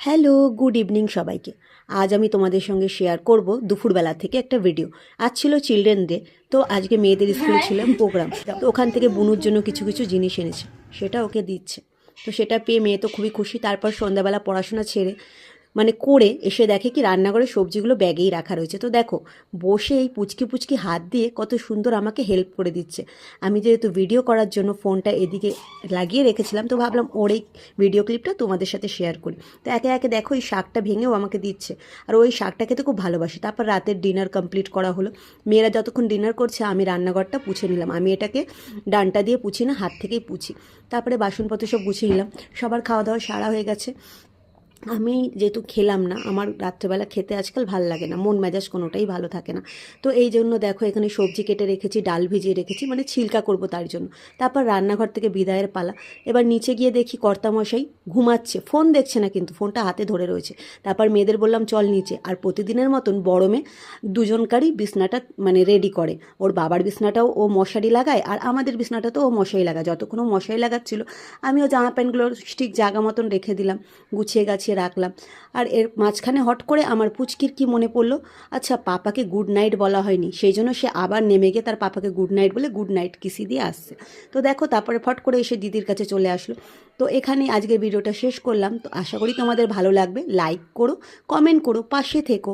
Hello, good evening সবাইকে। আজ আমি তোমাদের সঙ্গে শেয়ার করব দুপুরবেলা থেকে একটা ভিডিও। আজ ছিল চিলড্রেন ডে, তো আজকে মেয়েদের স্কুলে ছিল প্রোগ্রাম। তো ওখান থেকে বুনুর জন্য কিছু কিছু জিনিস এনেছে, সেটা ওকে দিচ্ছে। তো সেটা পেয়ে মেয়ে তো খুবই খুশি। তারপর সন্ধ্যাবেলা পড়াশোনা ছেড়ে করে এসে দেখে কি রান্নাঘরে সবজিগুলো ব্যাগেই রাখা রয়েছে। তো দেখো, বসে এই পুচকি পুচকি হাত দিয়ে কত সুন্দর আমাকে হেল্প করে দিচ্ছে। আমি যেহেতু ভিডিও করার জন্য ফোনটা এদিকে লাগিয়ে রেখেছিলাম, তো ভাবলাম ওর এই ভিডিও ক্লিপটা তোমাদের সাথে শেয়ার করি। তো একে একে দেখো এই শাকটা ভেঙেও আমাকে দিচ্ছে, আর ওই শাকটা খেতে খুব ভালোবাসি। তারপর রাতের ডিনার কমপ্লিট করা হলো। মেয়েরা যতক্ষণ ডিনার করছে আমি রান্নাঘরটা পুছে নিলাম। আমি এটাকে ডান্টা দিয়ে পুছি না, হাত থেকেই পুছি। তারপরে বাসনপত্র সব গুছিয়ে নিলাম। সবার খাওয়া দাওয়া সারা হয়ে গেছে। আমি যেহেতু খেলাম না, আমার রাত্রেবেলা খেতে আজকাল ভাল লাগে না, মন মেজাজ কোনোটাই ভালো থাকে না। তো এই জন্য দেখো এখানে সবজি কেটে রেখেছি, ডাল ভিজিয়ে রেখেছি, মানে ছিলকা করব তার জন্য। তারপর রান্নাঘর থেকে বিদায়ের পালা। এবার নিচে গিয়ে দেখি কর্তামশাই ঘুমাচ্ছে, ফোন দেখছে না কিন্তু ফোনটা হাতে ধরে রয়েছে। তারপর মেয়েদের বললাম চল নিচে। আর প্রতিদিনের মতন বড় মেয়ে দুজনকারই বিছনাটা রেডি করে। ওর বাবার বিছনাটাও ও মশারি লাগায়, আর আমাদের বিছনাটাতেও ও মশারি লাগায়। যতক্ষণ ও মশারি লাগাচ্ছিল আমিও জামা প্যান্টগুলো ঠিক জায়গা মতন রেখে দিলাম, গুছিয়ে গাছিয়ে রাখলাম। আর এর মাঝখানে হট করে আমার পুচকির কি মনে পড়লো, আচ্ছা পাপাকে গুড নাইট বলা হয়নি, সেই জন্য সে আবার নেমে গিয়ে তার পাপাকে গুড নাইট বলে গুড নাইট কিসি দিয়ে আসছে। তো দেখো তারপরে ফট করে এসে দিদির কাছে চলে আসলো। তো এখানেই আজকের ভিডিওটা শেষ করলাম। তো আশা করি তোমাদের ভালো লাগবে। লাইক করো, কমেন্ট করো, পাশে থেকো।